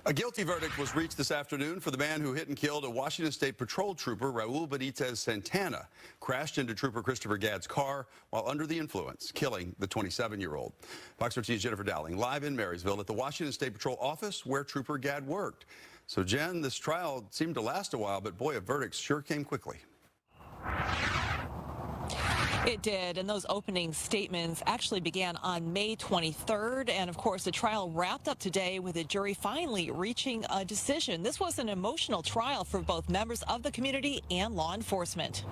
A guilty verdict was reached this afternoon for the man who hit and killed a Washington State Patrol trooper, Raul Benitez-Santana, crashed into Trooper Christopher Gadd's car while under the influence, killing the 27-year-old. Fox 13's Jennifer Dowling live in Marysville at the Washington State Patrol office where Trooper Gadd worked. So, Jen, this trial seemed to last a while, but boy, a verdict sure came quickly. It did, and those opening statements actually began on May 23rd, and of course the trial wrapped up today with the jury finally reaching a decision. This was an emotional trial for both members of the community and law enforcement.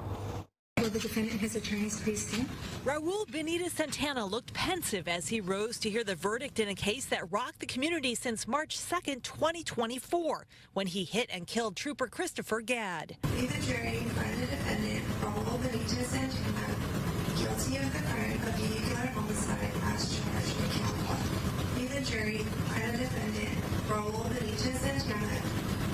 Will the defendant and his attorneys please stand? Raul Benitez-Santana looked pensive as he rose to hear the verdict in a case that rocked the community since March 2nd, 2024, when he hit and killed Trooper Christopher Gadd. We, the jury, find the defendant, Raul Benitez-Santana, guilty of the crime of vehicular homicide as charged in count 1. We, the jury, find the defendant, Raul Benitez-Santana,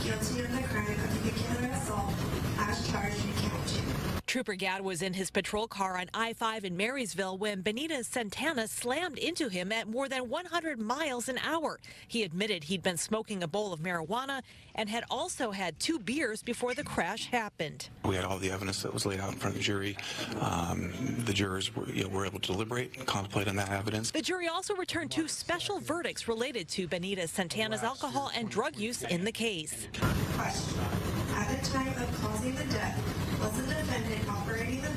guilty of the crime of vehicular assault as charged in count 2. Trooper Gadd was in his patrol car on I-5 in Marysville when Benitez-Santana slammed into him at more than 100 miles an hour. He admitted he'd been smoking a bowl of marijuana and had also had 2 beers before the crash happened. We had all the evidence that was laid out in front of the jury. The jurors were able to deliberate and contemplate on that evidence. The jury also returned 2 special verdicts related to Benitez-Santana's alcohol and drug use in the case. Question. At the time of causing the death, was the defendant operating the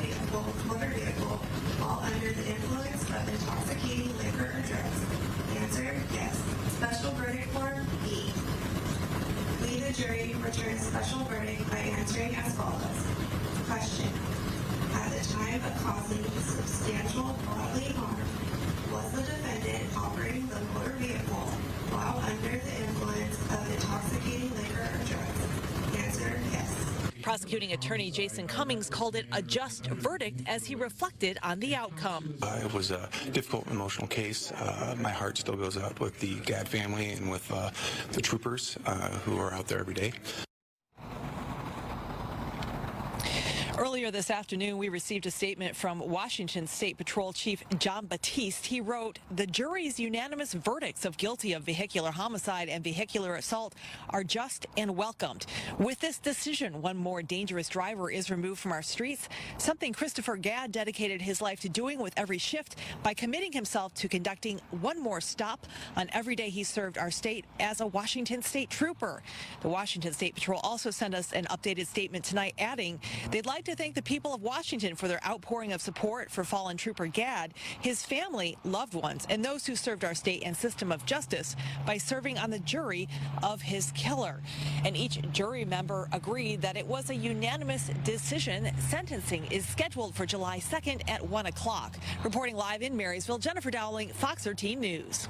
motor vehicle while under the influence of intoxicating liquor or drugs? Answer, yes. Special verdict form, B. We, the jury, return special verdict by answering as follows. Question. At the time of causing substantial bodily harm, was the defendant operating the motor vehicle while under the influence of intoxicating liquor or drugs? Answer, yes. Prosecuting attorney Jason Cummings called it a just verdict as he reflected on the outcome. It was a difficult, emotional case. My heart still goes out with the Gadd family and with the troopers who are out there every day. Earlier this afternoon, we received a statement from Washington State Patrol Chief John Batiste. He wrote, "The jury's unanimous verdicts of guilty of vehicular homicide and vehicular assault are just and welcomed. With this decision, one more dangerous driver is removed from our streets, something Christopher Gadd dedicated his life to doing with every shift by committing himself to conducting one more stop on every day he served our state as a Washington State trooper." The Washington State Patrol also sent us an updated statement tonight, adding they'd like to thank the people of Washington for their outpouring of support for fallen Trooper Gadd, his family, loved ones, and those who served our state and system of justice by serving on the jury of his killer. And each jury member agreed that it was a unanimous decision. Sentencing is scheduled for July 2nd at 1 o'clock. Reporting live in Marysville, Jennifer Dowling, Fox 13 News.